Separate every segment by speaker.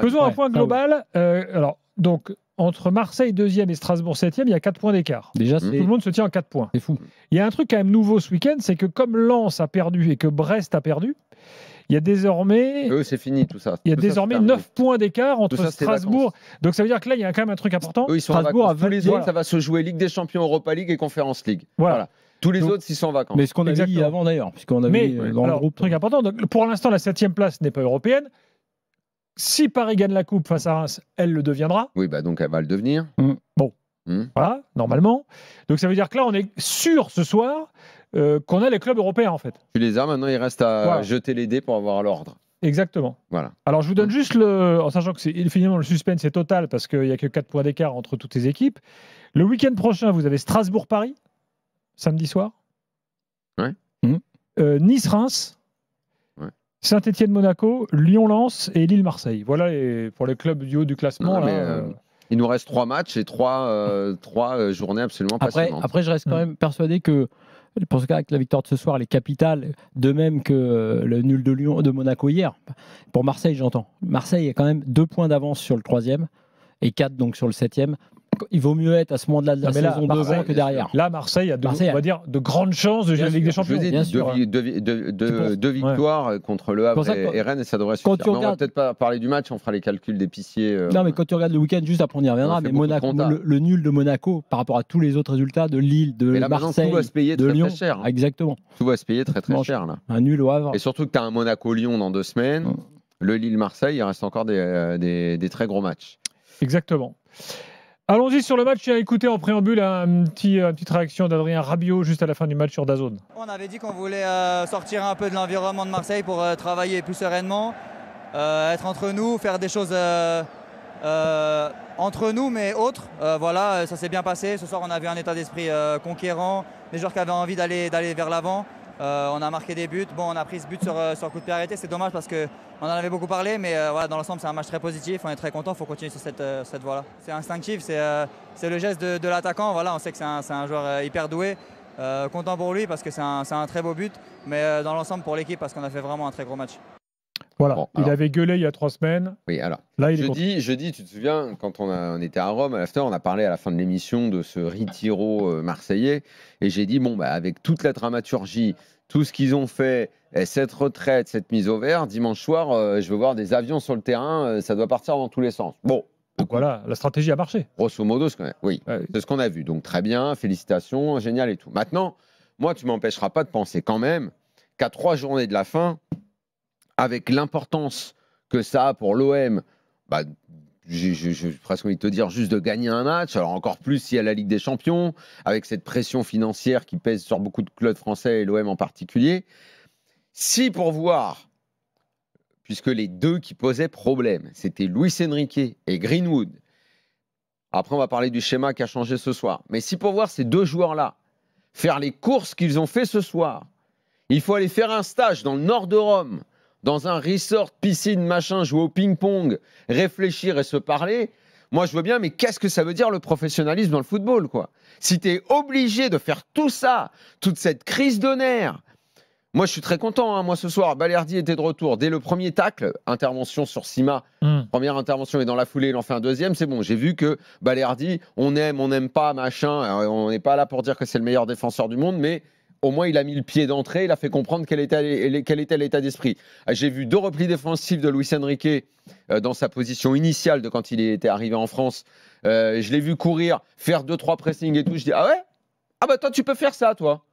Speaker 1: Faisons un point global. Alors, donc, entre Marseille 2e et Strasbourg 7e, il y a 4 points d'écart.
Speaker 2: Déjà,
Speaker 1: tout le monde se tient en 4 points.
Speaker 2: C'est fou.
Speaker 1: Il y a un truc quand même nouveau ce week-end, c'est que comme Lens a perdu et que Brest a perdu, il y a désormais...
Speaker 3: c'est fini tout ça.
Speaker 1: Il y a
Speaker 3: tout
Speaker 1: désormais
Speaker 3: ça,
Speaker 1: 9 points d'écart entre
Speaker 3: ça,
Speaker 1: Strasbourg. Donc ça veut dire que là, il y a quand même un truc important.
Speaker 3: Eux, ils sont
Speaker 2: Strasbourg
Speaker 3: en vacances. Tous les autres,
Speaker 1: voilà.
Speaker 3: ça va se jouer Ligue des Champions, Europa League et Conference League.
Speaker 1: Voilà.
Speaker 3: Tous les
Speaker 1: Donc,
Speaker 3: autres, ils sont en vacances.
Speaker 2: Mais ce qu'on a dit avant d'ailleurs, puisqu'on a vu dans le groupe.
Speaker 1: Truc important, donc, pour l'instant, la 7e place n'est pas européenne. Si Paris gagne la Coupe face à Reims, elle le deviendra.
Speaker 3: Oui, bah donc elle va le devenir.
Speaker 1: Bon, voilà, normalement. Donc ça veut dire que là, on est sûr ce soir qu'on a les clubs européens, en fait.
Speaker 3: Tu les as, maintenant il reste à jeter les dés pour avoir l'ordre.
Speaker 1: Exactement.
Speaker 3: Voilà.
Speaker 1: Alors je vous donne juste en sachant que finalement le suspense est total parce qu'il n'y a que 4 points d'écart entre toutes les équipes. Le week-end prochain, vous avez Strasbourg-Paris, samedi soir.
Speaker 3: Ouais.
Speaker 1: Nice-Reims. Saint-Étienne-Monaco, Lyon-Lens et Lille-Marseille. Voilà pour les clubs du haut du classement.
Speaker 3: Il nous reste 3 matchs et 3 journées absolument passionnantes.
Speaker 2: Après, je reste quand même persuadé que pour ce cas, avec la victoire de ce soir, elle est capitale, de même que le nul de Monaco hier. Pour Marseille, j'entends. Marseille a quand même 2 points d'avance sur le 3e et 4 donc sur le 7e. Il vaut mieux être à ce moment-là de la saison devant que derrière.
Speaker 1: Là, Marseille a on va dire, de grandes chances de jouer la Ligue des Champions.
Speaker 3: Deux victoires contre Le Havre et Rennes, et ça devrait suffire. On va peut-être pas parler du match, on fera les calculs d'épicier.
Speaker 2: Non, mais quand tu regardes le week-end, juste après on y reviendra, mais Monaco, le nul de Monaco par rapport à tous les autres résultats de Lille, de Marseille,
Speaker 3: tout va se payer
Speaker 2: de
Speaker 3: très,
Speaker 2: Lyon.
Speaker 3: Très cher.
Speaker 2: Exactement.
Speaker 3: Tout va se payer très très cher là.
Speaker 2: Un nul au Havre.
Speaker 3: Et surtout que tu as un Monaco-Lyon dans 2 semaines. Le Lille-Marseille, il reste encore des très gros matchs.
Speaker 1: Exactement. Allons-y sur le match. J'ai écouté en préambule une petite réaction d'Adrien Rabiot juste à la fin du match sur DAZN.
Speaker 4: On avait dit qu'on voulait sortir un peu de l'environnement de Marseille pour travailler plus sereinement, être entre nous, faire des choses entre nous mais autres. Voilà, ça s'est bien passé. Ce soir, on a vu un état d'esprit conquérant, des joueurs qui avaient envie d'aller vers l'avant. On a marqué des buts. Bon, on a pris ce but sur coup de pied arrêté. C'est dommage parce qu'on en avait beaucoup parlé, mais voilà, dans l'ensemble, c'est un match très positif. On est très content. Il faut continuer sur cette voie-là. C'est instinctif. C'est le geste de l'attaquant. Voilà, on sait que c'est un joueur hyper doué. Content pour lui parce que c'est un très beau but. Mais dans l'ensemble, pour l'équipe, parce qu'on a fait vraiment un très gros match.
Speaker 1: Voilà, bon, il avait gueulé il y a 3 semaines.
Speaker 3: Oui, alors,
Speaker 1: là,
Speaker 3: jeudi, tu te souviens, quand on était à Rome, à l'after, on a parlé à la fin de l'émission de ce Ritiro marseillais. Et j'ai dit, avec toute la dramaturgie, tout ce qu'ils ont fait, cette retraite, cette mise au vert, dimanche soir, je veux voir des avions sur le terrain, ça doit partir dans tous les sens. Bon.
Speaker 1: Donc voilà, la stratégie a marché.
Speaker 3: Grosso modo, c'est ce qu'on a vu. Donc très bien, félicitations, génial et tout. Maintenant, moi, tu ne m'empêcheras pas de penser quand même qu'à 3 journées de la fin, avec l'importance que ça a pour l'OM, j'ai presque envie de te dire juste de gagner un match, alors encore plus s'il y a la Ligue des Champions, avec cette pression financière qui pèse sur beaucoup de clubs français et l'OM en particulier. Si pour voir, puisque les 2 qui posaient problème, c'était Luis Enrique et Greenwood, après on va parler du schéma qui a changé ce soir, mais si pour voir ces 2 joueurs-là faire les courses qu'ils ont fait ce soir, il faut aller faire un stage dans le nord de Rome, dans un resort, piscine, machin, jouer au ping-pong, réfléchir et se parler, moi je veux bien, mais qu'est-ce que ça veut dire le professionnalisme dans le football, quoi ? Si tu es obligé de faire tout ça, toute cette crise de nerfs, moi je suis très content, hein. Moi ce soir, Balerdi était de retour. Dès le premier tacle, intervention sur Sima, première intervention et dans la foulée il en fait un deuxième, c'est bon, j'ai vu que Balerdi, on n'aime pas, machin, alors, on n'est pas là pour dire que c'est le meilleur défenseur du monde, mais au moins, il a mis le pied d'entrée, il a fait comprendre quel était l'état d'esprit. J'ai vu 2 replis défensifs de Luis Enrique dans sa position initiale de quand il était arrivé en France. Je l'ai vu courir, faire 2-3 pressings et tout. Je dis, ah ouais ? Ah bah toi, tu peux faire ça, toi.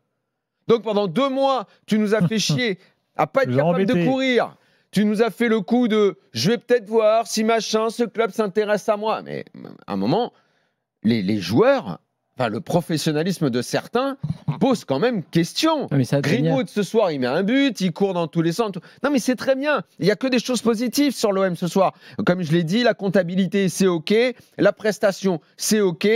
Speaker 3: Donc pendant 2 mois, tu nous as fait chier à pas être capable de courir. Tu nous as fait le coup de, je vais peut-être voir si machin, ce club s'intéresse à moi. Mais à un moment, les joueurs... Enfin, le professionnalisme de certains pose quand même question. Greenwood, ce soir, il met un but, il court dans tous les sens. Non, mais c'est très bien. Il n'y a que des choses positives sur l'OM ce soir. Comme je l'ai dit, la comptabilité, c'est OK. La prestation, c'est OK.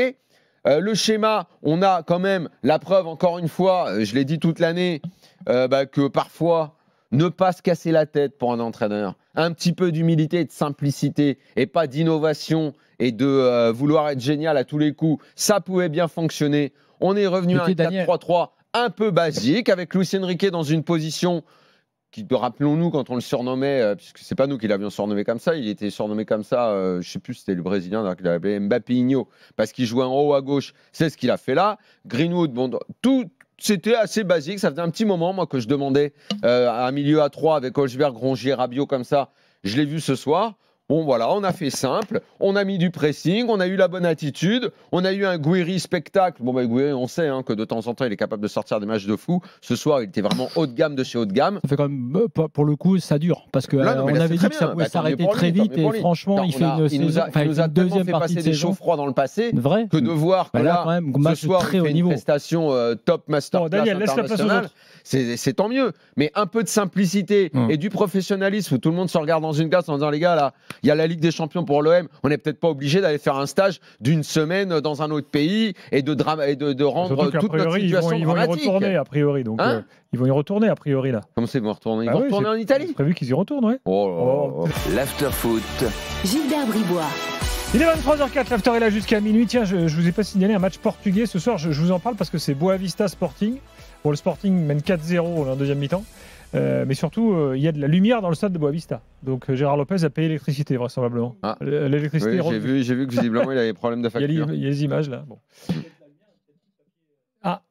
Speaker 3: Le schéma, on a quand même la preuve, encore une fois, je l'ai dit toute l'année, que parfois, ne pas se casser la tête pour un entraîneur. Un petit peu d'humilité et de simplicité et pas d'innovation et de vouloir être génial à tous les coups. Ça pouvait bien fonctionner. On est revenu à un 4-3-3 un peu basique avec Luis Enrique dans une position rappelons-nous, quand on le surnommait, puisque c'est pas nous qui l'avions surnommé comme ça, il était surnommé comme ça, je sais plus, c'était le Brésilien qui l'avait appelé Mbappéinho, parce qu'il jouait en haut à gauche. C'est ce qu'il a fait là. Greenwood, bon, c'était assez basique. Ça faisait un petit moment, moi, que je demandais un milieu à 3 avec Holzberg, Rongier, Rabiot comme ça. Je l'ai vu ce soir. Bon, voilà, on a fait simple, on a mis du pressing, on a eu la bonne attitude, on a eu un Guiri spectacle. Bon, Guiri, on sait que de temps en temps, il est capable de sortir des matchs de fou. Ce soir, il était vraiment haut de gamme de chez haut de gamme.
Speaker 2: Ça fait quand même, pour le coup, ça dure. Parce qu'on avait dit que ça pouvait s'arrêter très vite et franchement, il fait une saison.
Speaker 3: Il nous a tellement fait passer des chauds froids dans le passé que de voir que là, quand même, ce soir, il fait une prestation top masterclass internationale. C'est tant mieux. Mais un peu de simplicité et du professionnalisme où tout le monde se regarde dans une glace en disant, les gars, là, il y a la Ligue des Champions pour l'OM. On n'est peut-être pas obligé d'aller faire un stage d'une semaine dans un autre pays et de rendre toute notre situation dramatique.
Speaker 1: Ils vont y retourner, a priori. Donc, ils vont y retourner, a priori, là.
Speaker 3: Comment c'est, ils vont retourner? Ils vont retourner en Italie?
Speaker 1: C'est prévu qu'ils y retournent, oui.
Speaker 5: L'Afterfoot.
Speaker 6: Gilbert Bribois.
Speaker 1: Il est 23h04, l'after est là jusqu'à minuit. Tiens, je vous ai pas signalé un match portugais ce soir. Je vous en parle parce que c'est Boavista Sporting. Bon, le Sporting mène 4-0 en deuxième mi-temps. Mais surtout, il y a de la lumière dans le stade de Boavista. Donc Gérard Lopez a payé l'électricité, vraisemblablement. L'électricité.
Speaker 3: Oui, j'ai vu que visiblement il avait des problèmes de facture.
Speaker 1: Il y a les images là. Bon. Ah,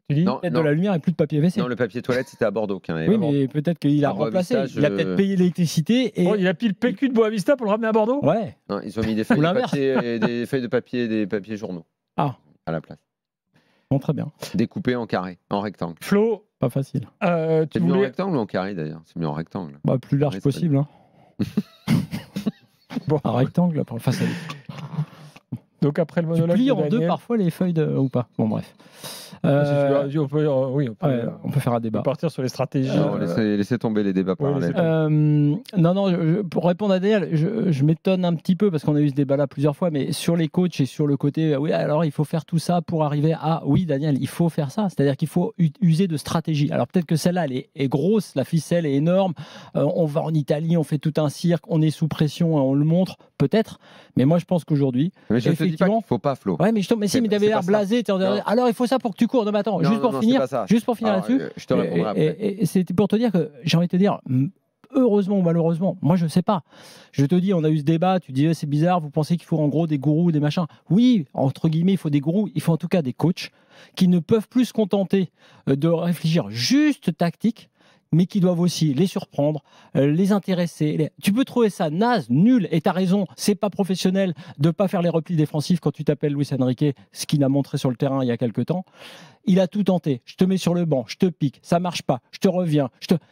Speaker 1: tu dis
Speaker 2: peut-être de la lumière et plus de papier WC.
Speaker 3: Non, le papier toilette c'était à Bordeaux.
Speaker 2: Oui, mais peut-être qu'il a remplacé. Il a peut-être payé l'électricité. Et...
Speaker 1: il a pris le PQ de Boavista pour le ramener à Bordeaux.
Speaker 2: Ouais.
Speaker 3: Non, ils ont mis des feuilles de papier et des papiers journaux. À la place.
Speaker 2: Bon, très bien.
Speaker 3: Découpé en carré, en rectangle.
Speaker 1: Flo.
Speaker 2: Pas facile.
Speaker 3: C'est mieux en rectangle ou en carré d'ailleurs? C'est mieux en rectangle.
Speaker 2: Plus large possible. Bon, un rectangle, face à lui.
Speaker 1: Donc après le monologue.
Speaker 2: Tu plies en deux parfois les feuilles ou pas? Bon, bref.
Speaker 1: On peut faire un débat. On peut partir sur les stratégies.
Speaker 3: Laissez tomber les débats parallèles.
Speaker 2: Pour répondre à Daniel, je m'étonne un petit peu parce qu'on a eu ce débat-là plusieurs fois, mais sur les coachs et sur le côté, oui, alors il faut faire tout ça pour arriver à. Oui, Daniel, il faut faire ça. C'est-à-dire qu'il faut user de stratégie. Alors peut-être que celle-là, elle est grosse, la ficelle est énorme. On va en Italie, on fait tout un cirque, on est sous pression, on le montre, peut-être. Mais moi, je pense qu'aujourd'hui.
Speaker 3: Mais je ne te dis pas qu'il ne faut pas, Flo.
Speaker 2: Ouais, mais tu avais l'air blasé. Alors il faut ça pour que tu cours. Non, mais attends, juste pour finir là-dessus.
Speaker 3: Je te répondrai après.
Speaker 2: Et c'était pour te dire que j'ai envie de te dire, heureusement ou malheureusement, moi je ne sais pas. Je te dis, on a eu ce débat, tu dis c'est bizarre, vous pensez qu'il faut en gros des gourous, des machins. Oui, entre guillemets, il faut des gourous, il faut en tout cas des coachs qui ne peuvent plus se contenter de réfléchir juste tactique, mais qui doivent aussi les surprendre, les intéresser. Tu peux trouver ça naze, nul, et tu as raison, c'est pas professionnel de pas faire les replis défensifs quand tu t'appelles Luis Enrique, ce qu'il a montré sur le terrain il y a quelques temps. Il a tout tenté. Je te mets sur le banc, je te pique, ça marche pas, je te reviens.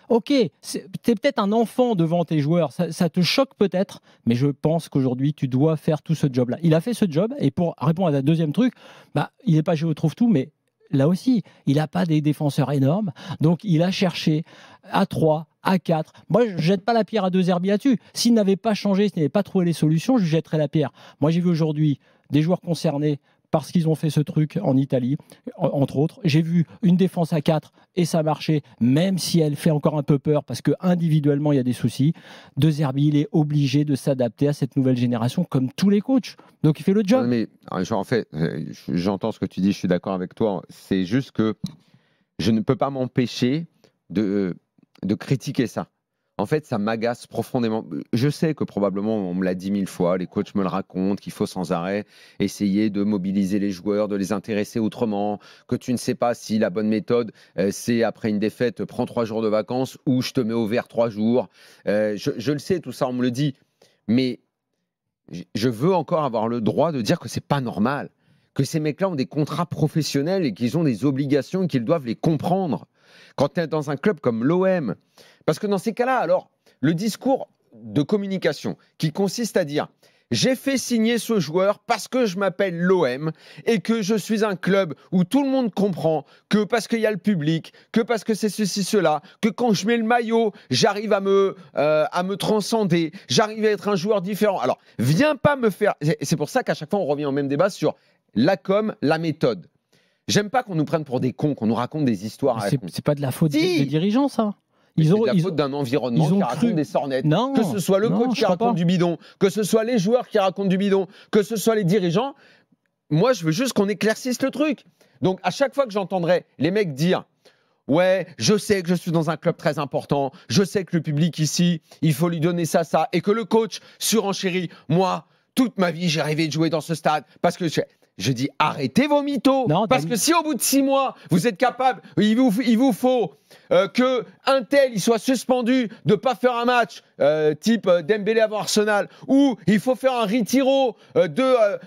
Speaker 2: Ok, t'es peut-être un enfant devant tes joueurs, ça te choque peut-être, mais je pense qu'aujourd'hui, tu dois faire tout ce job-là. Il a fait ce job, et pour répondre à ta deuxième truc, il n'est pas Géo trouve tout, mais là aussi, il n'a pas des défenseurs énormes. Donc, il a cherché à 3, à 4. Moi, je ne jette pas la pierre à De Zerbi là-dessus. S'il n'avait pas changé, s'il n'avait pas trouvé les solutions, je jetterais la pierre. Moi, j'ai vu aujourd'hui des joueurs concernés parce qu'ils ont fait ce truc en Italie, entre autres. J'ai vu une défense à 4 et ça marchait, même si elle fait encore un peu peur parce qu'individuellement, il y a des soucis. De Zerbi, il est obligé de s'adapter à cette nouvelle génération comme tous les coachs. Donc, il fait le job.
Speaker 3: Mais en fait, j'entends ce que tu dis, je suis d'accord avec toi. C'est juste que je ne peux pas m'empêcher de critiquer ça. En fait, ça m'agace profondément. Je sais que probablement, on me l'a dit 1000 fois, les coachs me le racontent, qu'il faut sans arrêt essayer de mobiliser les joueurs, de les intéresser autrement, que tu ne sais pas si la bonne méthode, c'est après une défaite, prends 3 jours de vacances ou je te mets au vert 3 jours. Je le sais, tout ça, on me le dit. Mais je veux encore avoir le droit de dire que c'est pas normal, que ces mecs-là ont des contrats professionnels et qu'ils ont des obligations et qu'ils doivent les comprendre. Quand tu es dans un club comme l'OM, parce que dans ces cas-là, alors, le discours de communication qui consiste à dire « j'ai fait signer ce joueur parce que je m'appelle l'OM et que je suis un club où tout le monde comprend que parce qu'il y a le public, que parce que c'est ceci, cela, que quand je mets le maillot, j'arrive à me transcender, j'arrive à être un joueur différent. » Alors, viens pas me faire... C'est pour ça qu'à chaque fois, on revient au même débat sur la com, la méthode. J'aime pas qu'on nous prenne pour des cons, qu'on nous raconte des histoires.
Speaker 2: C'est pas de la faute des dirigeants, ça.
Speaker 3: C'est de la faute d'un environnement qui raconte des sornettes. Non, que ce soit le coach qui raconte du bidon, que ce soit les joueurs qui racontent du bidon, que ce soit les dirigeants. Moi, je veux juste qu'on éclaircisse le truc. Donc, à chaque fois que j'entendrai les mecs dire ouais, je sais que je suis dans un club très important, je sais que le public ici, il faut lui donner ça, et que le coach surenchérit. Moi, toute ma vie, j'ai rêvé de jouer dans ce stade parce que je dis arrêtez vos mythos.
Speaker 2: Non,
Speaker 3: parce que si au bout de 6 mois, vous êtes capable, il vous faut que un tel il soit suspendu de ne pas faire un match type Dembélé avant Arsenal, ou il faut faire un retiro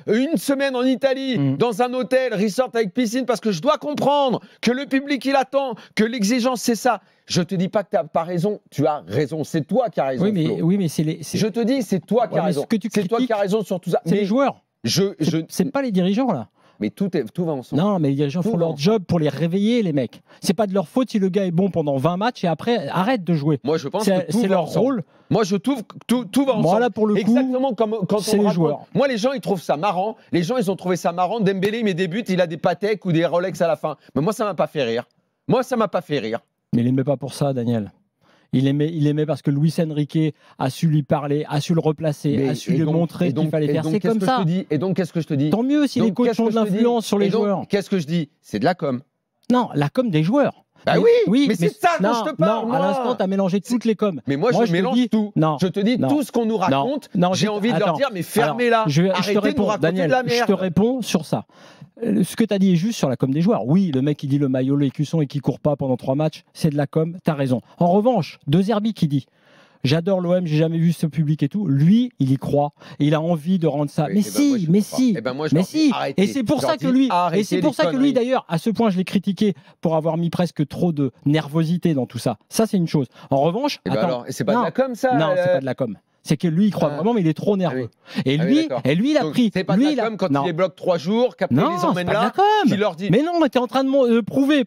Speaker 3: une semaine en Italie dans un hôtel, resort avec piscine, parce que je dois comprendre que le public il attend, que l'exigence c'est ça. Je te dis pas que tu n'as pas raison, tu as raison, c'est toi qui as raison.
Speaker 2: Oui, mais c'est
Speaker 3: Je te dis, c'est toi qui as raison. C'est toi qui as raison sur tout ça.
Speaker 2: C'est les joueurs. C'est pas les dirigeants là.
Speaker 3: Mais tout va ensemble.
Speaker 2: Non, mais les dirigeants font leur job pour les réveiller, les mecs. C'est pas de leur faute si le gars est bon pendant 20 matchs et après arrête de jouer.
Speaker 3: Moi, je pense que
Speaker 2: c'est leur rôle.
Speaker 3: Moi, je trouve que tout va ensemble.
Speaker 2: Moi, là, pour le coup,
Speaker 3: exactement comme quand
Speaker 2: c'est les joueurs.
Speaker 3: Moi, les gens, ils trouvent ça marrant. Les gens, ils ont trouvé ça marrant. Dembélé, il met des buts, il a des Patek ou des Rolex à la fin. Mais moi, ça m'a pas fait rire. Mais
Speaker 2: il aimait pas pour ça, Daniel. Il aimait parce que Luis Enrique a su lui parler, a su le replacer, a su lui montrer ce qu'il fallait faire. C'est comme ça.
Speaker 3: Et donc, qu'est-ce que je te dis ?
Speaker 2: Tant mieux si les coachs ont de l'influence sur les joueurs.
Speaker 3: Qu'est-ce que je dis ? C'est de la com.
Speaker 2: Non, la com des joueurs.
Speaker 3: Bah oui, mais c'est ça dont je te parle.
Speaker 2: Non, à l'instant, tu as mélangé toutes les coms.
Speaker 3: Mais moi je mélange tout.
Speaker 2: Non,
Speaker 3: je te dis tout ce qu'on nous raconte. J'ai envie de leur dire, mais fermez-la. Arrêtez de nous raconter de la merde.
Speaker 2: Je te réponds sur ça. Ce que tu as dit est juste sur la com des joueurs. Oui, le mec qui dit le maillot, l'écusson et qui court pas pendant 3 matchs, c'est de la com, tu as raison. En revanche, De Zerbi qui dit j'adore l'OM, j'ai jamais vu ce public et tout. Lui, il y croit et il a envie de rendre ça. Mais si. Et c'est pour ça que lui, d'ailleurs, à ce point, je l'ai critiqué pour avoir mis presque trop de nervosité dans tout ça. Ça, c'est une chose. En revanche,
Speaker 3: c'est pas de la com, ça.
Speaker 2: Non, c'est pas de la com. C'est que lui, il croit vraiment, mais il est trop nerveux. Et lui, il a pris.
Speaker 3: C'est pas de la com quand il les bloque 3 jours, qu'après il les emmène là, qu'il leur dit.
Speaker 2: Mais non, mais tu es en train de prouver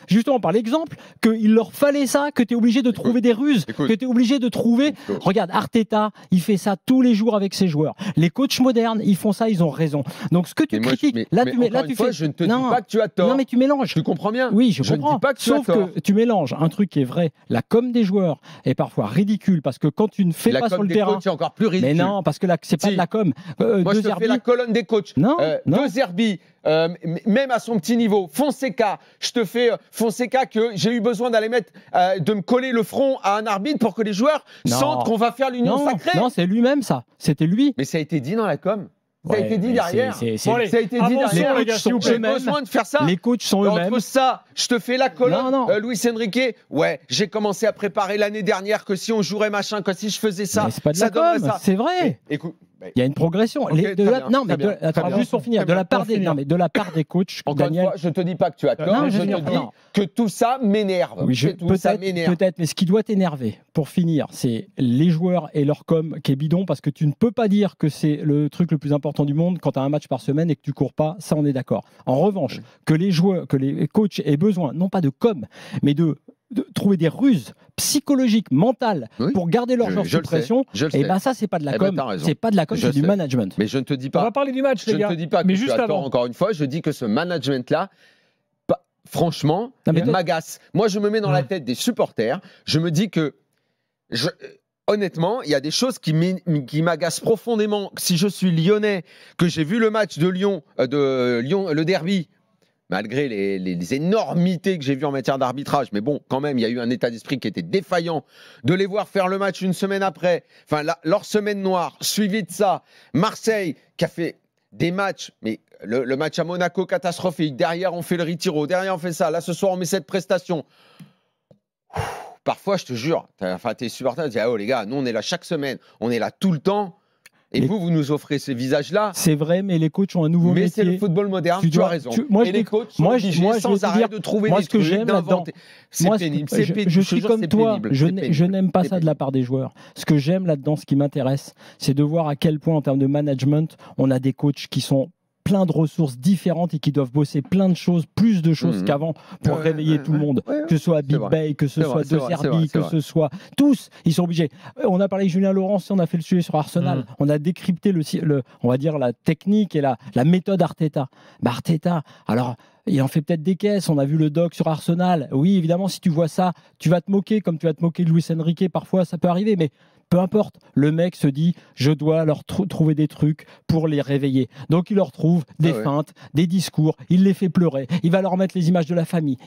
Speaker 2: justement par l'exemple qu'il leur fallait ça, que tu es obligé de trouver des ruses, que tu es obligé de trouver. Regarde, Arteta, il fait ça tous les jours avec ses joueurs. Les coachs modernes, ils font ça, ils ont raison. Donc ce que tu critiques, là tu fais.
Speaker 3: Je ne te dis pas que tu as tort.
Speaker 2: Non, mais tu mélanges.
Speaker 3: Tu comprends bien ?
Speaker 2: Oui, je comprends.
Speaker 3: ne dis pas que tu as tort.
Speaker 2: Sauf que tu mélanges un truc qui est vrai. La com des joueurs est parfois ridicule parce que quand tu ne fais pas sur le terrain.
Speaker 3: C'est encore plus ridicule.
Speaker 2: Mais non, parce que là, c'est pas de la com.
Speaker 3: Moi, je te fais la colonne des coachs. De Zerbi, même à son petit niveau. Fonseca, je te fais Fonseca que j'ai eu besoin d'aller de me coller le front à un arbitre pour que les joueurs sentent qu'on va faire l'union sacrée.
Speaker 2: Non, c'est lui-même ça. C'était lui.
Speaker 3: Mais ça a été dit dans la com. Ça a été dit derrière.
Speaker 1: Ça a été dit derrière.
Speaker 2: Les coachs sont
Speaker 3: besoin de faire ça.
Speaker 2: Les coachs sont eux-mêmes.
Speaker 3: Entre ça, je te fais la colonne. Luis Enrique, ouais, j'ai commencé à préparer l'année dernière que si on jouerait machin, que si je faisais ça,
Speaker 2: mais c'est pas de la com, c'est vrai.
Speaker 3: Écoute,
Speaker 2: il y a une progression. Juste pour finir, de la part des coachs,
Speaker 3: encore
Speaker 2: Daniel.
Speaker 3: Une fois, je te dis pas que tu as tort. Je te dis que tout ça m'énerve.
Speaker 2: Oui, peut-être, mais ce qui doit t'énerver, pour finir, c'est les joueurs et leur com qui est bidon, parce que tu ne peux pas dire que c'est le truc le plus important du monde quand tu as un match par semaine et que tu cours pas. Ça, on est d'accord. En revanche, que les joueurs, que les coachs aient besoin, non pas de com, mais de trouver des ruses psychologiques, mentales, pour garder leur joueurs sous pression, et ben ça, c'est pas de la com. C'est pas de la com, c'est du management.
Speaker 3: Mais je ne te dis pas.
Speaker 1: On va parler du match, les gars.
Speaker 3: Je ne te dis pas que tu as tort, encore une fois. Je dis que ce management-là, franchement, m'agace. Moi, je me mets dans la tête des supporters. Je me dis que, honnêtement, il y a des choses qui m'agacent profondément. Si je suis lyonnais, que j'ai vu le match de Lyon, le derby, malgré les énormités que j'ai vues en matière d'arbitrage, mais bon, quand même, il y a eu un état d'esprit qui était défaillant, de les voir faire le match une semaine après, enfin, leur semaine noire, suivi de ça, Marseille, qui a fait des matchs, mais le match à Monaco, catastrophique, derrière on fait le retiro, derrière on fait ça, là ce soir on met cette prestation. Parfois, je te jure, t'es supporter, tu dis, oh les gars, nous on est là chaque semaine, on est là tout le temps. Et vous nous offrez ces visages-là.
Speaker 2: C'est vrai, mais les coachs ont un nouveau métier. Mais
Speaker 3: c'est le football moderne, tu as raison. Et les coachs sont obligés sans arrêt de trouver des trucs, d'inventer. C'est pénible.
Speaker 2: Je suis comme toi, je n'aime pas ça de la part des joueurs. Ce que j'aime là-dedans, ce qui m'intéresse, c'est de voir à quel point, en termes de management, on a des coachs qui sont plein de ressources différentes et qui doivent bosser plein de choses, plus de choses qu'avant pour réveiller tout le monde. Que ce soit Big Bay, que ce soit De Zerbi, que ce soit... Tous, ils sont obligés. On a parlé de Julien Laurence, on a fait le sujet sur Arsenal. On a décrypté, on va dire, la technique et la méthode Arteta. Arteta, alors... Il en fait peut-être des caisses, on a vu le doc sur Arsenal. Oui, évidemment, si tu vois ça, tu vas te moquer, comme tu vas te moquer de Luis Enrique, parfois ça peut arriver, mais Peu importe, le mec se dit je dois leur trouver des trucs pour les réveiller. Donc il leur trouve des feintes, des discours, il les fait pleurer, il va leur mettre les images de la famille,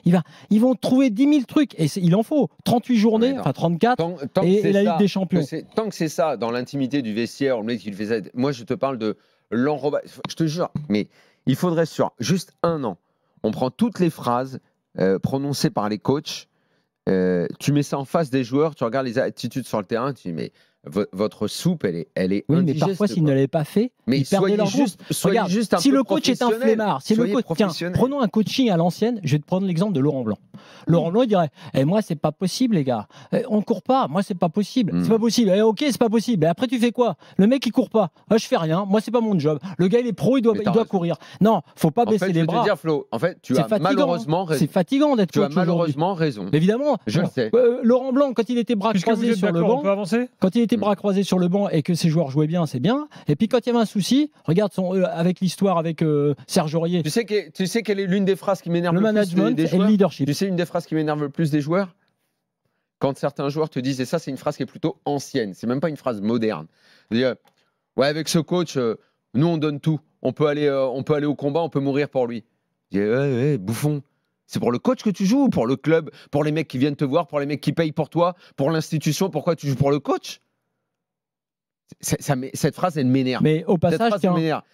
Speaker 2: ils vont trouver 10 000 trucs et il en faut 38 journées, enfin 34 et la Ligue des Champions.
Speaker 3: Tant que c'est ça, dans l'intimité du vestiaire, le mec il faisait. Moi je te parle de l'enrobage. Je te jure, mais il faudrait sur juste 1 an, on prend toutes les phrases prononcées par les coachs, tu mets ça en face des joueurs, tu regardes les attitudes sur le terrain, tu dis mais votre soupe, elle est
Speaker 2: oui,
Speaker 3: indigeste.
Speaker 2: Mais parfois, s'ils ne l'avaient pas fait, ils perdaient leur groupe. Regarde, si le coach est un flemmard, tiens, prenons un coaching à l'ancienne, je vais te prendre l'exemple de Laurent Blanc. Laurent Blanc, il dirait moi, c'est pas possible, les gars. On court pas, moi, c'est pas possible. C'est pas possible. Ok, c'est pas possible. Et après, tu fais quoi? Le mec, il court pas. Je fais rien. Moi, c'est pas mon job. Le gars, il est pro, il doit courir. Non, faut pas baisser les bras.
Speaker 3: Je vais te dire, Flo, en fait, tu as malheureusement raison.
Speaker 2: C'est fatigant d'être coach.
Speaker 3: Tu as malheureusement raison.
Speaker 2: Évidemment.
Speaker 3: Je le sais.
Speaker 2: Laurent Blanc, quand il était bras croisés sur le banc, quand il était bras croisés sur le banc et que ses joueurs jouaient bien, c'est bien. Et puis quand il y avait un souci, regarde avec l'histoire avec Serge Aurier.
Speaker 3: Tu sais quelle est l'une des phrases qui m'énerve
Speaker 2: le
Speaker 3: le
Speaker 2: management
Speaker 3: plus des
Speaker 2: et
Speaker 3: joueurs.
Speaker 2: Le leadership.
Speaker 3: Tu sais une des phrases qui m'énerve le plus des joueurs? Quand certains joueurs te disent, et ça c'est une phrase qui est plutôt ancienne, c'est même pas une phrase moderne. Dire, ouais, avec ce coach, nous on donne tout. On peut aller au combat, on peut mourir pour lui. Je dis, ouais, bouffon. C'est pour le coach que tu joues ou pour le club, pour les mecs qui viennent te voir, pour les mecs qui payent pour toi, pour l'institution? Pourquoi tu joues pour le coach? Cette phrase, elle m'énerve.
Speaker 2: Mais au passage,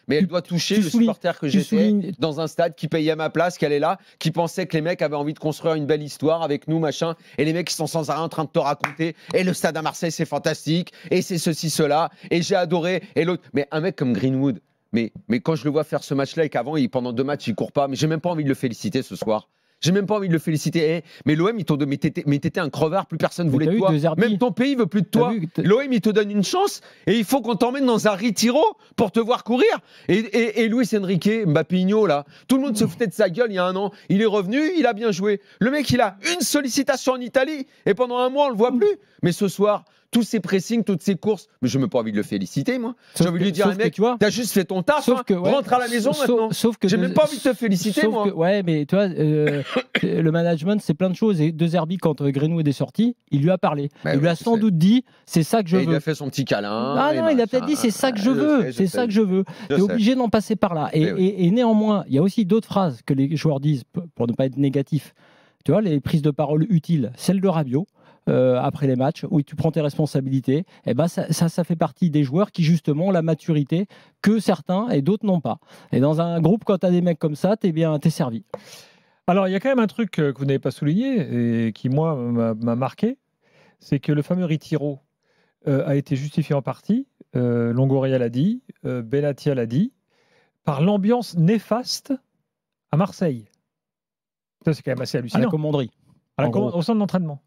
Speaker 3: mais elle doit toucher le supporter que j'étais dans un stade qui payait à ma place, qui allait là, qui pensait que les mecs avaient envie de construire une belle histoire avec nous, machin, et les mecs qui sont sans arrêt en train de te raconter. Et le stade à Marseille, c'est fantastique, et c'est ceci, cela, et j'ai adoré. Et l'autre, mais un mec comme Greenwood, mais quand je le vois faire ce match-là et qu'avant, pendant 2 matchs, il court pas, mais j'ai même pas envie de le féliciter ce soir. J'ai même pas envie de le féliciter. Mais l'OM, mais t'étais un crevard, plus personne voulait de toi. Même ton pays veut plus de toi. L'OM, il te donne une chance et il faut qu'on t'emmène dans un retiro pour te voir courir. Et Luis Enrique, Mbappinho, là, tout le monde se foutait de sa gueule il y a 1 an. Il est revenu, il a bien joué. Le mec, il a une sollicitation en Italie et pendant 1 mois, on le voit plus. Mais ce soir, tous ces pressings, toutes ces courses, mais je n'ai même pas envie de le féliciter, moi. J'ai envie de lui dire, mec, t'as juste fait ton taf, rentre à la maison maintenant. J'ai même pas envie de te féliciter, moi.
Speaker 2: Ouais, mais tu vois, le management, c'est plein de choses. Et De Zerbi, quand Greenwood est sorti, il lui a parlé. Il lui a sans doute dit, c'est ça que je veux. Il
Speaker 3: a fait son petit câlin.
Speaker 2: Ah non, il a peut-être dit, c'est ça que je veux. C'est ça que je veux. T'es obligé d'en passer par là. Et néanmoins, il y a aussi d'autres phrases que les joueurs disent, pour ne pas être négatifs. Tu vois, les prises de parole utiles, celle de Rabiot. Après les matchs, où tu prends tes responsabilités, et ben ça fait partie des joueurs qui justement ont la maturité que certains et d'autres n'ont pas. Et dans un groupe, quand tu as des mecs comme ça, t'es servi.
Speaker 1: Alors il y a quand même un truc que vous n'avez pas souligné et qui moi m'a marqué, c'est que le fameux Retiro a été justifié en partie, Longoria l'a dit, Benatia l'a dit, par l'ambiance néfaste à Marseille. Ça c'est quand même assez hallucinant.
Speaker 2: À la commanderie.
Speaker 1: Au centre d'entraînement.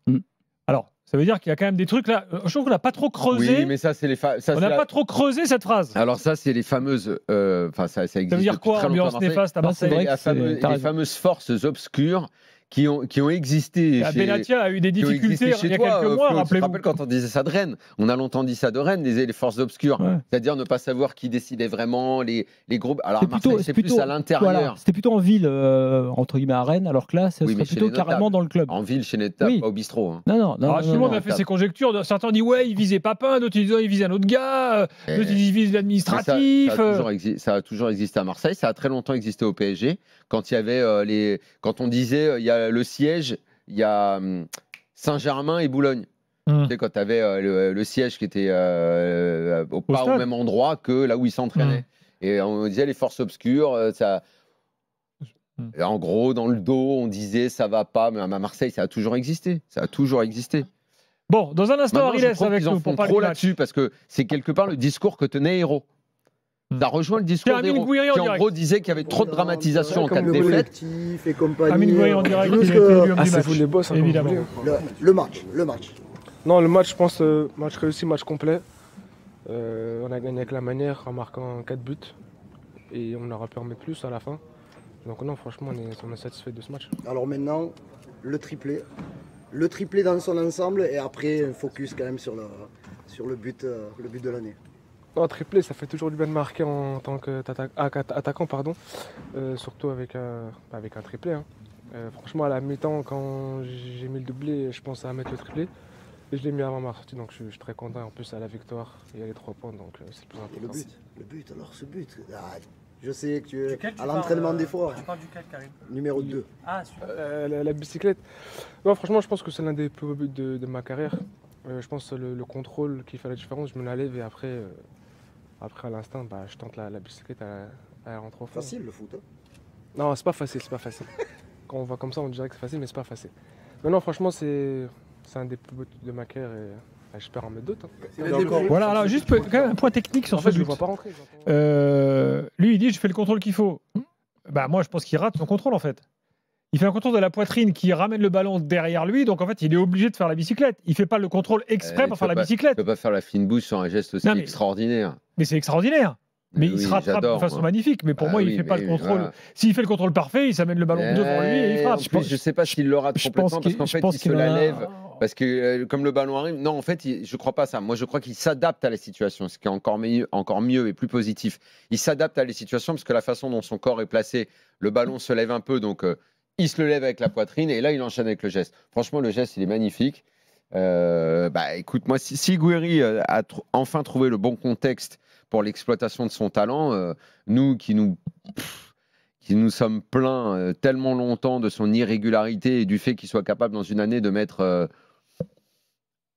Speaker 1: Alors, ça veut dire qu'il y a quand même des trucs là. Je trouve qu'on n'a pas trop creusé.
Speaker 3: Oui, mais ça, c'est
Speaker 1: on n'a pas trop creusé cette phrase.
Speaker 3: Alors, ça, c'est les fameuses. Ça existe. Ça
Speaker 1: veut dire quoi, ambiance néfaste à Marseille?
Speaker 3: Les fameuses forces obscures qui ont existé.
Speaker 1: Benatia a eu des difficultés il y a quelques mois, rappelez-vous.
Speaker 3: Je me rappelle quand on disait ça de Rennes. On a longtemps dit ça de Rennes, les forces obscures. Ouais. C'est-à-dire ne pas savoir qui décidait vraiment, les groupes. Alors, à Marseille, c'est plus à l'intérieur. Voilà,
Speaker 2: c'était plutôt en ville, entre guillemets, à Rennes, alors que là, c'est plutôt carrément dans le club.
Speaker 3: En ville, chez Neta, pas au bistrot. Hein.
Speaker 2: Non.
Speaker 1: Alors, tout le monde a fait ses conjectures. Certains disent, ouais, il visait Papin, d'autres disent, il visait un autre gars, d'autres ils visent l'administratif.
Speaker 3: Ça a toujours existé à Marseille. Ça a très longtemps existé au PSG. Quand il y avait quand on disait, il y a le siège, il y a Saint-Germain et Boulogne. Tu sais, quand tu avais le siège qui était pas au même endroit que là où ils s'entraînaient. Et on disait les forces obscures, ça. En gros, dans le dos, on disait ça va pas, mais à Marseille, ça a toujours existé. Ça a toujours existé.
Speaker 1: Bon, dans un instant, Ariel, avec
Speaker 3: nous pour parler trop là-dessus parce que c'est quelque part le discours que tenait Hérault. Ça rejoint le discours d'Hérault qui en gros disait qu'il y avait trop de dramatisation en cas de défaite.
Speaker 1: Amine Gouiri en direct, il était élu homme du match.
Speaker 6: C'est vous les boss,
Speaker 1: évidemment.
Speaker 6: Le match. Non, le match, je pense, match réussi, match complet. On a gagné avec la manière en marquant 4 buts. Et on aura pu en mettre plus à la fin. Donc non, franchement, on est satisfait de ce match.
Speaker 7: Alors maintenant, le triplé. Le triplé dans son ensemble et après, un focus quand même sur le but de l'année.
Speaker 6: Non, triplé, ça fait toujours du bien de marquer en tant qu'attaquant, surtout avec un triplé. Hein. Franchement, à la mi-temps, quand j'ai mis le doublé, je pensais à mettre le triplé. je l'ai mis avant ma sortie, donc je suis très content. En plus, à la victoire, il y a les 3 points, donc c'est le plus important.
Speaker 7: Le but, alors ce but. Je sais que tu es à l'entraînement des fois.
Speaker 8: Tu parles duquel, Karim?
Speaker 7: Numéro 2.
Speaker 8: Ah, super.
Speaker 6: La bicyclette. Non, franchement, je pense que c'est l'un des plus beaux buts de ma carrière. Je pense que le contrôle qui fait la différence, je me la lève et après à l'instant, je tente la bicyclette, elle rentre au fond.
Speaker 7: Facile le foot. Hein.
Speaker 6: Non, c'est pas facile. Quand on voit comme ça, on dirait que c'est facile, mais c'est pas facile. Mais non, franchement, c'est un des plus beaux buts de ma carrière et j'espère en mettre d'autres. Hein.
Speaker 1: Voilà, alors juste quand même un point technique sur ce but.
Speaker 6: Je ne vois pas rentrer.
Speaker 1: Lui, il dit je fais le contrôle qu'il faut. Moi, je pense qu'il rate son contrôle en fait. Il fait un contrôle de la poitrine qui ramène le ballon derrière lui, donc en fait, il est obligé de faire la bicyclette. Il fait pas le contrôle exprès pour faire la bicyclette.
Speaker 3: Il ne peut pas faire la fine bouche sur un geste aussi extraordinaire.
Speaker 1: Mais c'est extraordinaire. Mais il se rattrape de façon magnifique. Mais pour moi, il ne fait pas le contrôle. Voilà. S'il fait le contrôle parfait, il s'amène le ballon devant lui et il frappe.
Speaker 3: Je ne sais pas s'il le rate complètement parce qu'en fait, il se la lève. Parce que comme le ballon arrive, non, en fait, je ne crois pas ça. Moi, je crois qu'il s'adapte à la situation, ce qui est encore mieux et plus positif. Il s'adapte à la situation parce que la façon dont son corps est placé, le ballon se lève un peu, donc il se le lève avec la poitrine et là, il enchaîne avec le geste. Franchement, le geste, il est magnifique. Écoute, moi, si Gouiri a enfin trouvé le bon contexte pour l'exploitation de son talent, nous qui nous sommes plaints tellement longtemps de son irrégularité et du fait qu'il soit capable dans une année de mettre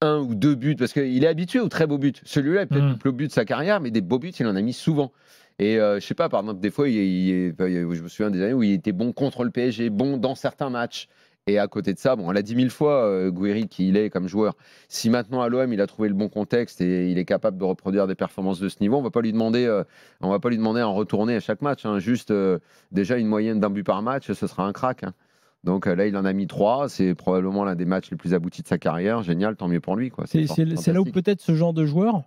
Speaker 3: 1 ou 2 buts, parce qu'il est habitué aux très beaux buts. Celui-là est peut-être le plus beau but de sa carrière, mais des beaux buts, il en a mis souvent. Et je sais pas, par exemple, des fois, je me souviens des années où il était bon contre le PSG, bon dans certains matchs. Et à côté de ça, on l'a dit 1000 fois, Gouiri, qui il est comme joueur. Si maintenant à l'OM, il a trouvé le bon contexte et il est capable de reproduire des performances de ce niveau, on va pas lui demander à en retourner à chaque match. Hein. Juste déjà une moyenne d'1 but par match, ce sera un crack. Hein. Donc là, il en a mis 3. C'est probablement l'un des matchs les plus aboutis de sa carrière. Génial, tant mieux pour lui.
Speaker 2: C'est là où peut-être ce genre de joueur,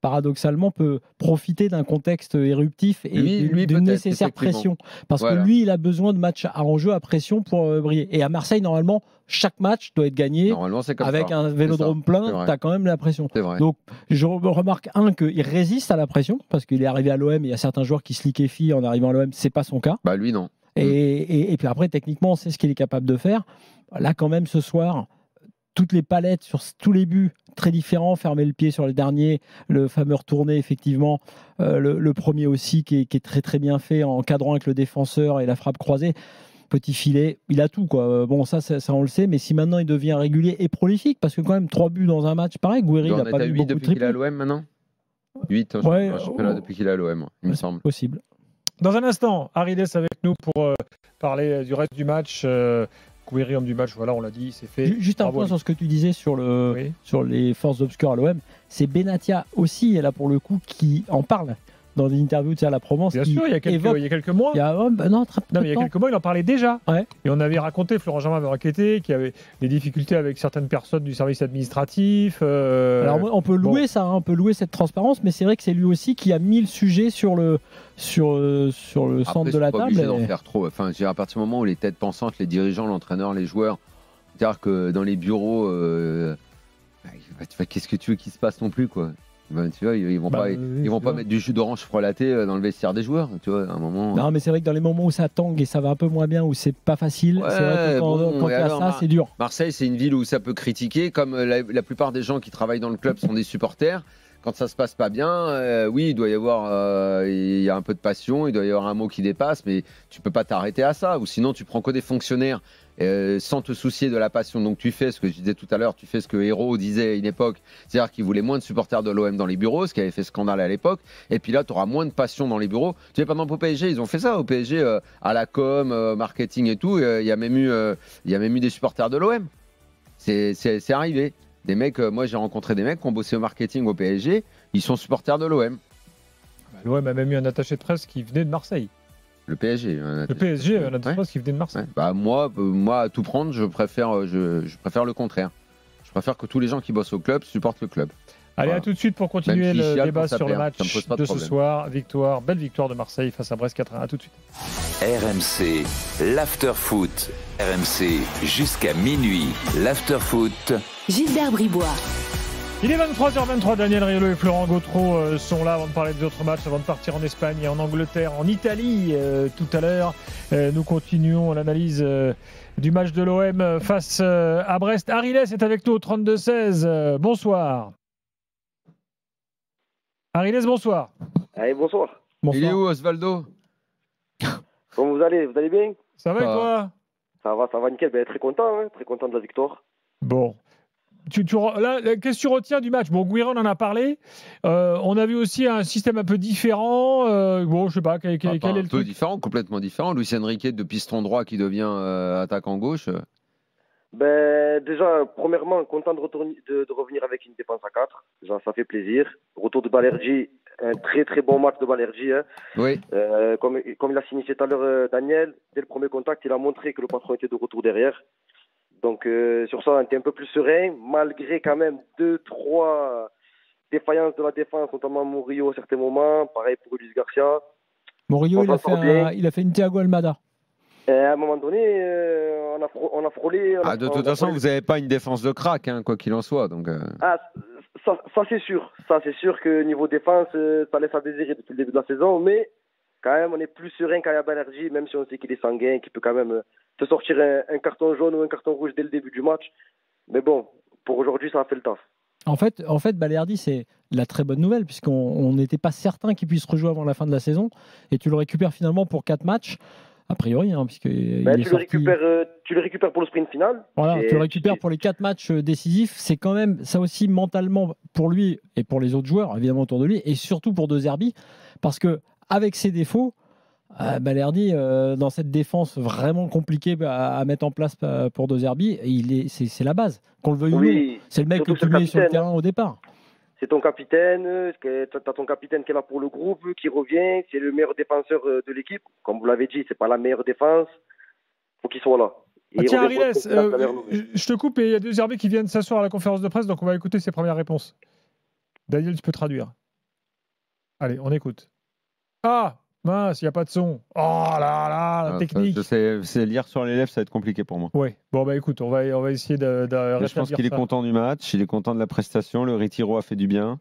Speaker 2: paradoxalement, peut profiter d'un contexte éruptif et d'une nécessaire pression. Parce que lui, il a besoin de matchs à enjeu, à pression pour briller. Et à Marseille, normalement, chaque match doit être gagné avec un vélodrome plein. Tu as quand même la pression. Donc, je remarque, qu'il résiste à la pression, parce qu'il est arrivé à l'OM, et il y a certains joueurs qui se liquéfient en arrivant à l'OM. C'est pas son cas.
Speaker 3: Lui, non.
Speaker 2: Et puis après, techniquement, on sait ce qu'il est capable de faire. Là, quand même, ce soir, toutes les palettes sur tous les buts, très différents, fermer le pied sur les derniers, le fameux retourné, effectivement, le premier aussi qui est très très bien fait en encadrant avec le défenseur et la frappe croisée. Petit filet, il a tout, quoi. Bon, ça on le sait, mais si maintenant il devient régulier et prolifique, parce que quand même 3 buts dans un match, pareil, Gouiri, il n'a pas eu beaucoup de
Speaker 3: depuis qu'il est à l'OM maintenant 8 championnat depuis qu'il est à l'OM, il me semble.
Speaker 2: Possible.
Speaker 1: Dans un instant, Arides avec nous pour parler du reste du match. Gouiri, homme du match, voilà, on l'a dit, c'est fait.
Speaker 2: Juste un point sur ce que tu disais sur les forces obscures à l'OM. C'est Benatia aussi, et là pour le coup, qui en parle dans des interviews à la Provence.
Speaker 1: Bien sûr, il y a quelques mois. Il y a quelques mois, il en parlait déjà. Ouais. Et on avait raconté, Florent Germain avait raconté qu'il y avait des difficultés avec certaines personnes du service administratif.
Speaker 2: Alors on peut louer ça, on peut louer cette transparence, mais c'est vrai que c'est lui aussi qui a mis le sujet sur le centre de la table.
Speaker 3: Après, d'en faire trop. Enfin, à partir du moment où les têtes pensantes, les dirigeants, l'entraîneur, les joueurs, c'est-à-dire que dans les bureaux, qu'est-ce que tu veux qu'il se passe non plus, quoi. Tu vois, ils vont pas mettre du jus d'orange frelaté dans le vestiaire des joueurs, tu vois, à un moment.
Speaker 2: Non, mais c'est vrai que dans les moments où ça tangue et ça va un peu moins bien, où c'est pas facile, c'est vrai que quand il y a ça, c'est dur.
Speaker 3: Marseille, c'est une ville où ça peut critiquer, comme la plupart des gens qui travaillent dans le club sont des supporters. Quand ça se passe pas bien, oui, il doit y avoir, il y a un peu de passion, il doit y avoir un mot qui dépasse, mais tu peux pas t'arrêter à ça, ou sinon tu prends que des fonctionnaires sans te soucier de la passion. Donc tu fais ce que je disais tout à l'heure, tu fais ce que Hérault disait à une époque, c'est-à-dire qu'il voulait moins de supporters de l'OM dans les bureaux, ce qui avait fait scandale à l'époque, et puis là tu auras moins de passion dans les bureaux. Tu sais, par exemple au PSG, ils ont fait ça, au PSG, à la com, marketing et tout, il y a même eu des supporters de l'OM. C'est arrivé. Des mecs, moi j'ai rencontré des mecs qui ont bossé au marketing au PSG, ils sont supporters de l'OM.
Speaker 1: L'OM a même eu un attaché de presse qui venait de Marseille.
Speaker 3: Le PSG.
Speaker 1: Le PSG, un attaché de presse qui venait de Marseille.
Speaker 3: Ouais. Moi, à tout prendre, je préfère le contraire. Je préfère que tous les gens qui bossent au club supportent le club.
Speaker 1: Allez, à tout de suite pour continuer le débat sur le match de ce soir. Belle victoire de Marseille face à Brest 4-1. À tout de suite.
Speaker 5: RMC, l'after-foot. RMC jusqu'à minuit. L'after-foot.
Speaker 9: Gilbert Bribois.
Speaker 1: Il est 23h23, Daniel Riolo et Florent Gautreau sont là avant de parler des autres matchs, avant de partir en Espagne et en Angleterre, en Italie tout à l'heure. Nous continuons l'analyse du match de l'OM face à Brest. Ariles est avec nous au 32-16. Bonsoir. Ariles, bonsoir.
Speaker 8: Allez, bonsoir.
Speaker 3: Il est où, Osvaldo?
Speaker 8: Comment vous allez? Vous allez bien?
Speaker 1: Ça va et toi?
Speaker 8: Ça va nickel. Très content, très content de la victoire.
Speaker 1: Bon. Là, qu'est-ce que tu retiens du match? Bon, Guira, on en a parlé. On a vu aussi un système un peu différent. Bon, je sais pas, quel est le truc?
Speaker 3: Un peu différent, complètement différent. Luis Enrique de piston droit qui devient attaquant gauche.
Speaker 8: Déjà, premièrement, content de revenir avec une défense à 4. Déjà, ça fait plaisir. Retour de Balerdi, un très très bon match de Balerdi. Hein.
Speaker 3: Oui.
Speaker 8: Comme il a signifié tout à l'heure Daniel, dès le premier contact, il a montré que le patron était de retour derrière. Donc sur ça, on était un peu plus serein, malgré quand même 2-3 défaillances de la défense, notamment Murillo à certains moments. Pareil pour Luis Garcia.
Speaker 2: Murillo, il a fait une Thiago Almada.
Speaker 8: Et à un moment donné, on a frôlé.
Speaker 3: De toute façon, vous n'avez pas une défense de crack, hein, quoi qu'il en soit. Donc,
Speaker 8: ça c'est sûr. Ça c'est sûr que niveau défense, ça laisse à désirer depuis le début de la saison. Mais quand même, on est plus serein quand il y a Balerdi, même si on sait qu'il est sanguin, qu'il peut quand même te sortir un carton jaune ou un carton rouge dès le début du match. Mais bon, pour aujourd'hui, ça a fait le taf.
Speaker 2: En fait, Balerdi, c'est la très bonne nouvelle, puisqu'on n'était pas certain qu'il puisse rejouer avant la fin de la saison. Et tu le récupères finalement pour 4 matchs. A priori, hein, puisque tu
Speaker 8: le récupères pour le sprint final.
Speaker 2: Voilà, tu le récupères pour les 4 matchs décisifs. C'est quand même ça aussi mentalement pour lui et pour les autres joueurs, évidemment autour de lui, et surtout pour De Zerbi, parce que avec ses défauts, Balerdi, dans cette défense vraiment compliquée à mettre en place pour De Zerbi, c'est la base. Qu'on le veuille ou non, c'est le mec que tu mets sur le terrain au départ.
Speaker 8: C'est ton capitaine, tu as ton capitaine qui est là pour le groupe, qui revient, c'est le meilleur défenseur de l'équipe. Comme vous l'avez dit, c'est pas la meilleure défense, faut qu'il soit là.
Speaker 1: Tiens, Ariles, je te coupe et il y a De Zerbi qui viennent s'asseoir à la conférence de presse, donc on va écouter ses premières réponses. Daniel, tu peux traduire. Allez, on écoute. Ah, mince, il n'y a pas de son. Oh là là, la technique.
Speaker 3: C'est lire sur les lèvres, ça va être compliqué pour moi.
Speaker 1: Oui, bon, écoute, on va essayer de
Speaker 3: je pense qu'il est content du match, il est content de la prestation. Le Retiro a fait du bien.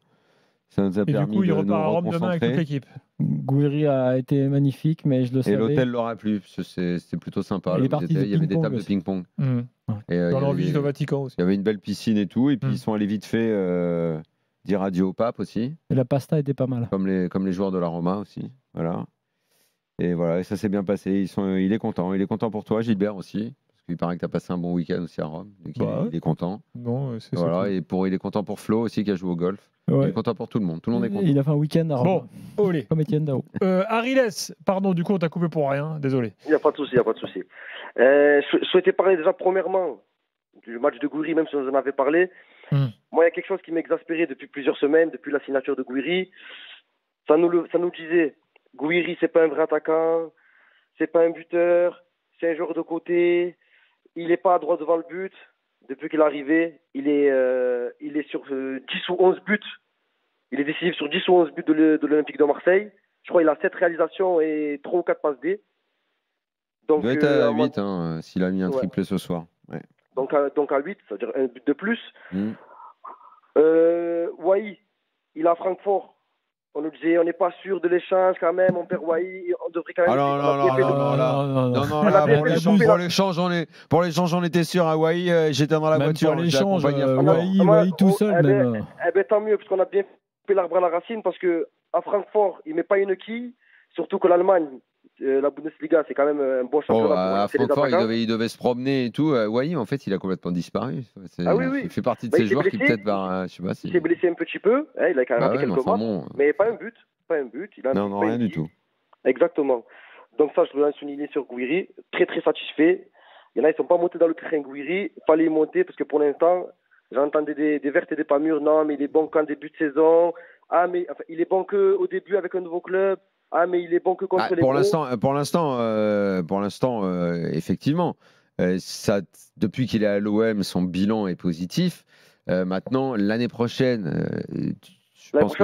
Speaker 3: Ça nous a permis
Speaker 1: du coup, il repart à Rome
Speaker 3: reconcentrer.
Speaker 1: demain avec toute l'équipe.
Speaker 2: Gouiri a été magnifique, mais je le savais.
Speaker 3: Et l'hôtel leur a plu, c'était plutôt sympa. Il y avait des tables de ping-pong.
Speaker 1: Dans leur visite au Vatican aussi.
Speaker 3: Il y avait une belle piscine et tout, et puis ils sont allés vite fait dire adieu au pape aussi.
Speaker 2: Et la pasta était pas mal.
Speaker 3: Comme les joueurs de la Roma aussi. Voilà. Et voilà, et ça s'est bien passé. Il est content pour toi, Gilbert aussi. Parce qu'il paraît que tu as passé un bon week-end aussi à Rome. Donc il est content.
Speaker 1: Bon, c'est
Speaker 3: voilà,
Speaker 1: ça.
Speaker 3: Et il est content pour Flo aussi qui a joué au golf.
Speaker 2: Ouais.
Speaker 3: Il est content pour tout le monde. Tout le monde est content.
Speaker 2: Il a fait un week-end à Rome.
Speaker 1: Bon, olé.
Speaker 2: Comme Etienne Dao.
Speaker 1: Ariles, pardon, du coup, on t'a coupé pour rien. Désolé.
Speaker 8: Il n'y a pas de souci. Je souhaitais parler déjà premièrement du match de Gouiri, même si on en avait parlé. Moi, il y a quelque chose qui m'exaspérait depuis plusieurs semaines, depuis la signature de Gouiri. Ça nous disait, Gouiri, c'est pas un vrai attaquant, c'est pas un buteur, c'est un joueur de côté, il n'est pas à droite devant le but. Depuis qu'il est arrivé, il est sur 10 ou 11 buts. Il est décisif sur 10 ou 11 buts de l'Olympique de Marseille. Je crois qu'il a 7 réalisations et 3 ou 4 passes D. Donc,
Speaker 3: il doit être à 8 s'il a mis un triplé ce soir. Ouais.
Speaker 8: Donc à 8, c'est-à-dire un but de plus. Wai, il est à Francfort. On nous disait, on n'est pas sûr de l'échange quand même, on perd Wai, on devrait quand même...
Speaker 3: Pour l'échange, on était sûr à Wai, j'étais dans la voiture.
Speaker 2: Pour l'échange, Wai tout seul même.
Speaker 8: Tant mieux, parce qu'on a bien coupé l'arbre à la racine, parce qu'à Francfort, il ne met pas une quille, surtout que l'Allemagne, la Bundesliga, c'est quand même un bon championnat.
Speaker 3: À Francfort, il devait se promener et tout. Wai, en fait, il a complètement disparu. Il fait partie de ces joueurs qui peut-être... je sais pas si...
Speaker 8: Il s'est blessé un petit peu, il a quand même raté quelques matchs, mais pas un but.
Speaker 3: Non, rien du tout.
Speaker 8: Exactement. Donc ça, je voulais souligner sur Gouiri. Très, très satisfait. Il y en a, ils ne sont pas montés dans le train Gouiri. Il fallait y monter parce que pour l'instant, j'entendais des vertes et des pas mûres. Non, mais il est bon qu'en début de saison. Ah, mais enfin, il est bon qu'au début avec un nouveau club. Ah, mais il est bon que contre les
Speaker 3: pour l'instant, effectivement, depuis qu'il est à l'OM, son bilan est positif. Maintenant, l'année prochaine, je pense que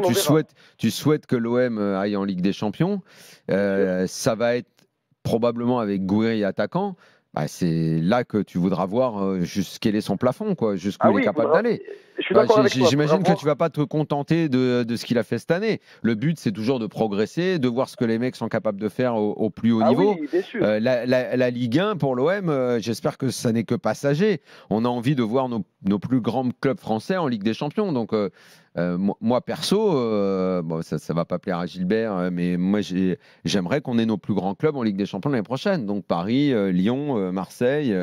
Speaker 3: tu souhaites que l'OM aille en Ligue des Champions. Ça va être probablement avec Gouiri attaquant. c'est là que tu voudras voir quel est son plafond, quoi, jusqu'où il est capable d'aller. J'imagine que tu vas pas te contenter de ce qu'il a fait cette année. Le but, c'est toujours de progresser, de voir ce que les mecs sont capables de faire au plus haut niveau.
Speaker 8: Oui, bien sûr.
Speaker 3: La Ligue 1, pour l'OM, j'espère que ça n'est que passager. On a envie de voir nos plus grands clubs français en Ligue des Champions. Donc, moi, perso, ça va pas plaire à Gilbert, mais moi, j'aimerais qu'on ait nos plus grands clubs en Ligue des Champions l'année prochaine. Donc, Paris, Lyon, Marseille.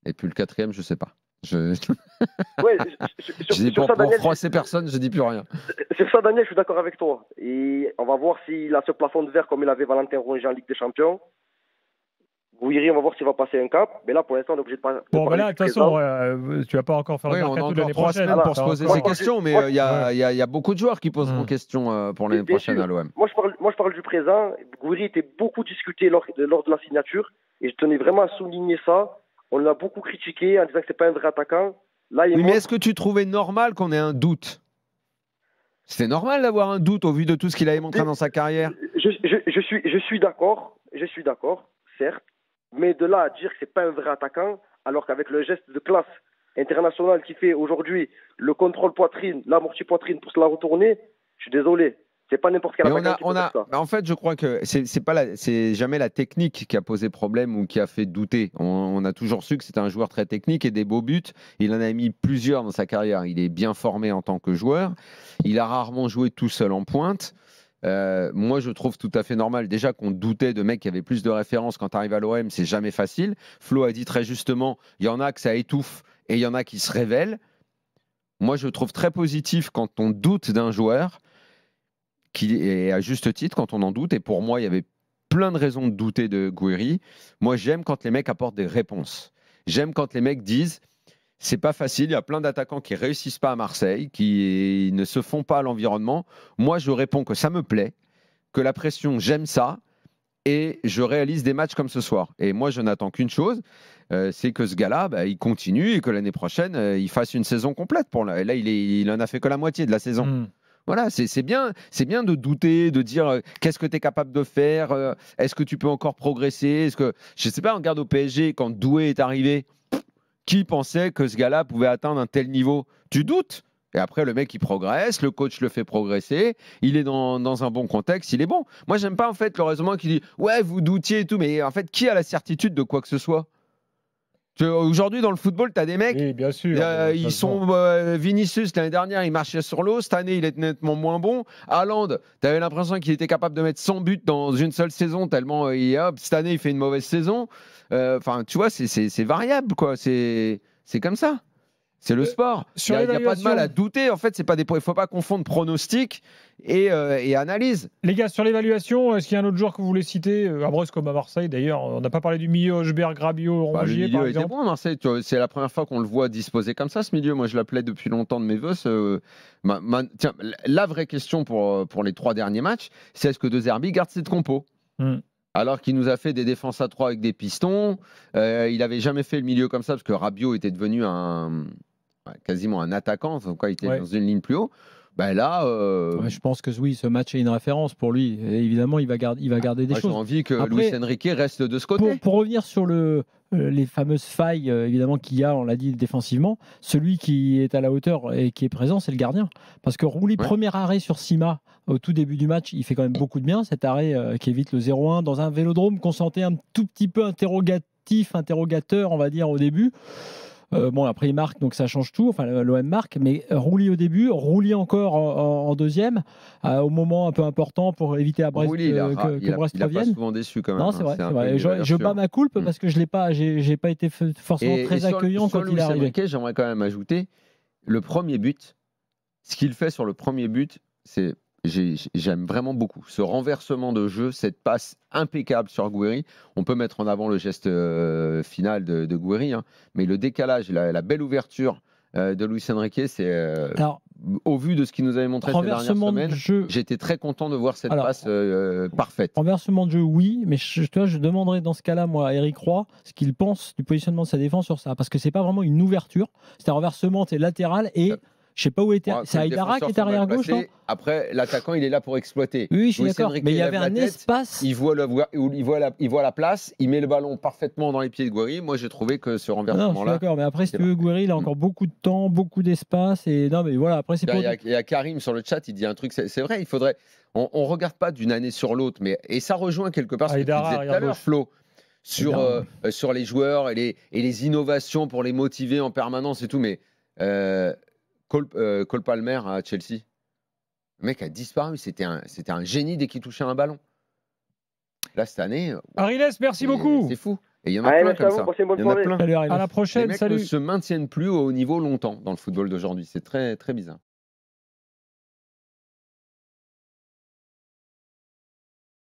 Speaker 3: Et puis le 4e, je sais pas. Pour froisser personne, je dis plus rien.
Speaker 8: Sur ça, Daniel, je suis d'accord avec toi. Et on va voir s'il a ce plafond de verre comme il avait Valentin Rongier en Ligue des Champions. Gouiri, on va voir s'il va passer un cap. Mais là, pour l'instant, on est obligé de pas.
Speaker 1: Bon, de toute façon, tu vas pas encore faire le mercato de l'année prochaine.
Speaker 3: On a encore 3 semaines pour se poser ces questions, mais il y a beaucoup de joueurs qui poseront question pour l'année prochaine à l'OM.
Speaker 8: Moi, je parle du présent. Gouiri était beaucoup discuté lors de la signature. Et je tenais vraiment à souligner ça. On l'a beaucoup critiqué en disant que c'est pas un vrai attaquant. Là,
Speaker 3: mais est-ce que tu trouvais normal qu'on ait un doute? C'est normal d'avoir un doute au vu de tout ce qu'il avait montré dans sa carrière.
Speaker 8: Je suis d'accord, certes. Mais de là à dire que c'est pas un vrai attaquant, alors qu'avec le geste de classe internationale qu'il fait aujourd'hui, le contrôle poitrine, l'amorti poitrine pour se la retourner, je suis désolé. C'est pas n'importe quel attaquant qui peut faire ça.
Speaker 3: En fait, je crois que c'est jamais la technique qui a posé problème ou qui a fait douter. On a toujours su que c'était un joueur très technique et des beaux buts. Il en a mis plusieurs dans sa carrière. Il est bien formé en tant que joueur. Il a rarement joué tout seul en pointe. Moi, je trouve tout à fait normal. Déjà qu'on doutait de mecs qui avaient plus de références quand tu arrives à l'OM, c'est jamais facile. Flo a dit très justement, il y en a que ça étouffe et il y en a qui se révèlent. Moi, je trouve très positif quand on doute d'un joueur, et à juste titre, quand on en doute. Et pour moi, il y avait plein de raisons de douter de Gouiri. Moi, j'aime quand les mecs apportent des réponses. J'aime quand les mecs disent c'est pas facile, il y a plein d'attaquants qui réussissent pas à Marseille, qui ne se font pas à l'environnement. Moi, je réponds que ça me plaît, que la pression, j'aime ça, et je réalise des matchs comme ce soir. Et moi, je n'attends qu'une chose, c'est que ce gars-là, il continue et que l'année prochaine, il fasse une saison complète. Là, il en a fait que la moitié de la saison. Voilà, c'est bien de douter, de dire qu'est-ce que tu es capable de faire, est-ce que tu peux encore progresser, je sais pas, on regarde au PSG quand Doué est arrivé, qui pensait que ce gars-là pouvait atteindre un tel niveau? Tu doutes. Et après, le mec, il progresse, le coach le fait progresser, il est dans un bon contexte, il est bon. Moi, j'aime pas en fait le raisonnement qui dit ouais, vous doutiez et tout, mais en fait, qui a la certitude de quoi que ce soit? Aujourd'hui, dans le football, tu as des mecs,
Speaker 1: oui, bien sûr,
Speaker 3: ils sont Vinicius, l'année dernière, il marchait sur l'eau. Cette année, il est nettement moins bon. Haaland, tu avais l'impression qu'il était capable de mettre 100 buts dans une seule saison, tellement cette année, il fait une mauvaise saison. Enfin, tu vois, c'est variable, quoi. C'est comme ça. C'est le sport. Il n'y a pas de mal à douter. En fait, il ne faut pas confondre pronostic et analyse.
Speaker 1: Les gars, sur l'évaluation, est-ce qu'il y a un autre joueur que vous voulez citer à Brest comme à Marseille d'ailleurs? On n'a pas parlé du milieu, Hochberg, Rabiot, Rongier, par exemple. Le milieu était
Speaker 3: bon à Marseille. C'est la première fois qu'on le voit disposé comme ça, ce milieu. Moi, je l'appelais depuis longtemps de mes voeux. Tiens, la vraie question pour les 3 derniers matchs, c'est est-ce que De Zerbi garde cette compo alors qu'il nous a fait des défenses à 3 avec des pistons. Il n'avait jamais fait le milieu comme ça parce que Rabiot était devenu quasiment un attaquant, donc il était dans une ligne plus haut. Là,
Speaker 2: je pense que oui, ce match est une référence pour lui. Et évidemment, il va garder des choses.
Speaker 3: J'ai envie que Luis Enrique reste de ce côté.
Speaker 2: Pour revenir sur les fameuses failles, évidemment, qu'il y a, on l'a dit, défensivement, celui qui est à la hauteur et qui est présent, c'est le gardien. Parce que Rouli, premier arrêt sur Sima, au tout début du match, il fait quand même beaucoup de bien. Cet arrêt qui évite le 0-1 dans un vélodrome qu'on sentait un tout petit peu interrogateur, on va dire, au début. Après il marque, donc ça change tout. Enfin, l'OM marque, mais Rouli au début, Rouli encore en deuxième, au moment un peu important pour éviter à Brest que Brest revienne.
Speaker 3: Il n'a pas souvent déçu quand même.
Speaker 2: Non, c'est vrai. Je bats ma coulpe parce que j'ai pas été forcément très accueillant quand il est arrivé.
Speaker 3: J'aimerais quand même ajouter le premier but. Ce qu'il fait sur le premier but, c'est j'aime vraiment beaucoup ce renversement de jeu, cette passe impeccable sur Gouiri. On peut mettre en avant le geste final de Gouiri, mais le décalage, la belle ouverture de Luis Enrique, c'est au vu de ce qu'il nous avait montré ces dernières semaines, j'étais très content de voir cette passe parfaite.
Speaker 2: Renversement de jeu, oui, mais je demanderais dans ce cas-là, moi, à Eric Roy, ce qu'il pense du positionnement de sa défense sur ça, parce que c'est pas vraiment une ouverture, c'est un renversement latéral et Je sais pas où était. C'est Aïdara qui est arrière gauche, non?
Speaker 3: Après, l'attaquant, il est là pour exploiter.
Speaker 2: Oui, je suis d'accord. Mais il y avait un espace.
Speaker 3: Il voit la place, il met le ballon parfaitement dans les pieds de Gouiri. Moi, j'ai trouvé que ce renversement-là.
Speaker 2: Non, je suis d'accord. Mais après, si tu veux, Gouiri, il a encore beaucoup de temps, beaucoup d'espace. Et non, mais voilà. Après, c'est
Speaker 3: Il y a Karim sur le chat, il dit un truc. C'est vrai, il faudrait. On regarde pas d'une année sur l'autre, mais et ça rejoint quelque part ce que tu disais tout à l'heure, Flo. Sur les joueurs et les innovations pour les motiver en permanence et tout. Mais Cole Palmer à Chelsea, le mec a disparu. C'était un génie dès qu'il touchait un ballon. Là, cette année.
Speaker 1: Ariles, merci beaucoup.
Speaker 3: C'est fou. Et il y en a plein comme ça. Il y en a plein.
Speaker 1: À la prochaine.
Speaker 3: Les mecs ne se maintiennent plus au haut niveau longtemps dans le football d'aujourd'hui. C'est très, très bizarre.